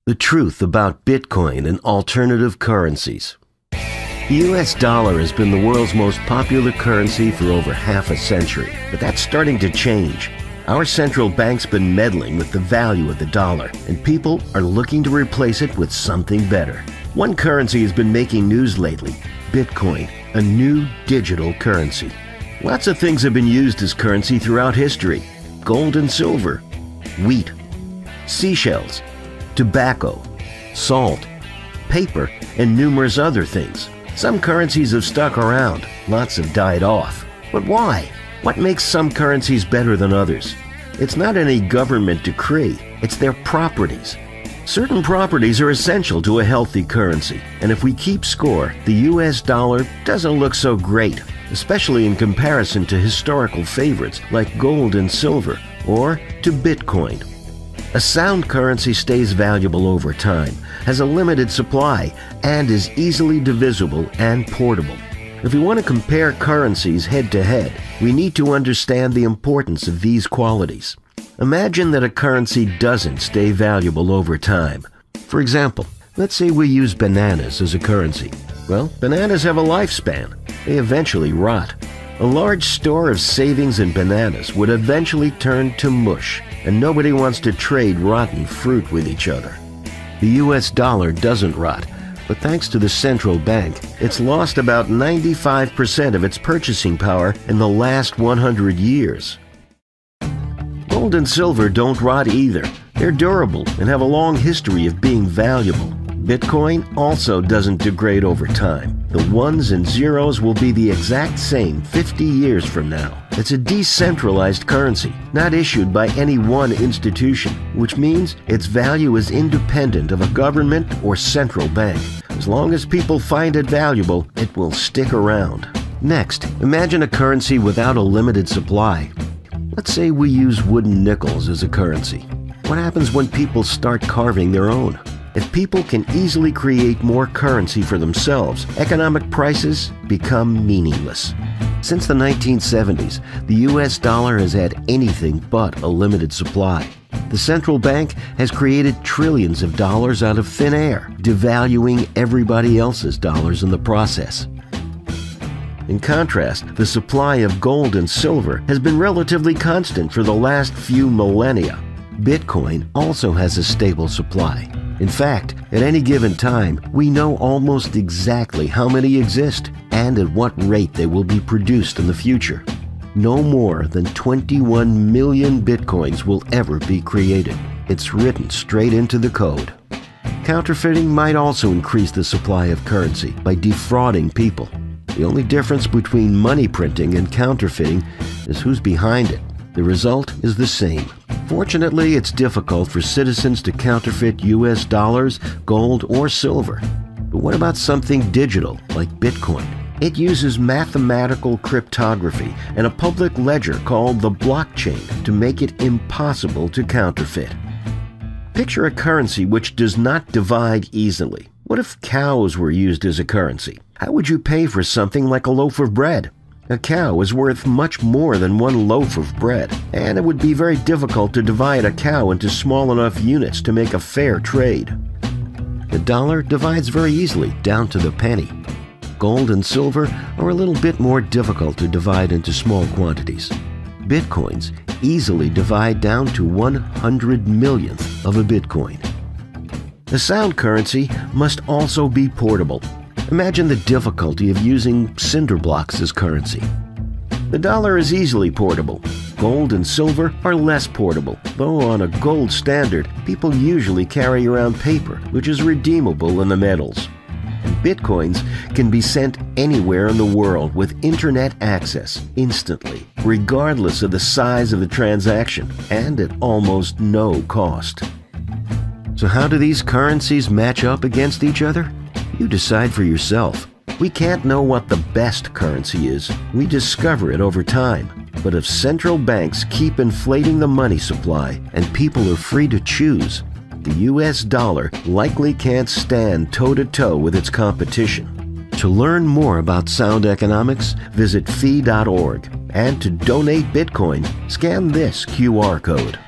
The truth about Bitcoin and alternative currencies. The US dollar has been the world's most popular currency for over half a century, but that's starting to change. Our central bank's been meddling with the value of the dollar, and people are looking to replace it with something better. One currency has been making news lately: Bitcoin, a new digital currency. Lots of things have been used as currency throughout history: gold and silver, wheat, seashells, tobacco, salt, paper, and numerous other things. Some currencies have stuck around, lots have died off. But why? What makes some currencies better than others? It's not any government decree, it's their properties. Certain properties are essential to a healthy currency, and if we keep score, the US dollar doesn't look so great, especially in comparison to historical favorites like gold and silver, or to Bitcoin. A sound currency stays valuable over time, has a limited supply, and is easily divisible and portable. If we want to compare currencies head-to-head, we need to understand the importance of these qualities. Imagine that a currency doesn't stay valuable over time. For example, let's say we use bananas as a currency. Well, bananas have a lifespan. They eventually rot. A large store of savings in bananas would eventually turn to mush, and nobody wants to trade rotten fruit with each other. The US dollar doesn't rot, but thanks to the central bank, it's lost about 95% of its purchasing power in the last 100 years. Gold and silver don't rot either. They're durable and have a long history of being valuable. Bitcoin also doesn't degrade over time. The ones and zeros will be the exact same 50 years from now. It's a decentralized currency, not issued by any one institution, which means its value is independent of a government or central bank. As long as people find it valuable, it will stick around. Next, imagine a currency without a limited supply. Let's say we use wooden nickels as a currency. What happens when people start carving their own? If people can easily create more currency for themselves, economic prices become meaningless. Since the 1970s, the US dollar has had anything but a limited supply. The central bank has created trillions of dollars out of thin air, devaluing everybody else's dollars in the process. In contrast, the supply of gold and silver has been relatively constant for the last few millennia. Bitcoin also has a stable supply. In fact, at any given time, we know almost exactly how many exist and at what rate they will be produced in the future. No more than 21 million Bitcoins will ever be created. It's written straight into the code. Counterfeiting might also increase the supply of currency by defrauding people. The only difference between money printing and counterfeiting is who's behind it. The result is the same. Fortunately, it's difficult for citizens to counterfeit US dollars, gold, or silver. But what about something digital like Bitcoin? It uses mathematical cryptography and a public ledger called the blockchain to make it impossible to counterfeit. Picture a currency which does not divide easily. What if cows were used as a currency? How would you pay for something like a loaf of bread? A cow is worth much more than one loaf of bread, and it would be very difficult to divide a cow into small enough units to make a fair trade. The dollar divides very easily down to the penny. Gold and silver are a little bit more difficult to divide into small quantities. Bitcoins easily divide down to 100 millionth of a Bitcoin. The sound currency must also be portable. Imagine the difficulty of using cinder blocks as currency. The dollar is easily portable. Gold and silver are less portable, though on a gold standard, people usually carry around paper, which is redeemable in the metals. And Bitcoins can be sent anywhere in the world with internet access instantly, regardless of the size of the transaction, and at almost no cost. So how do these currencies match up against each other? You decide for yourself. We can't know what the best currency is. We discover it over time. But if central banks keep inflating the money supply and people are free to choose, the US dollar likely can't stand toe-to-toe with its competition. To learn more about sound economics, visit fee.org. And to donate Bitcoin, scan this QR code.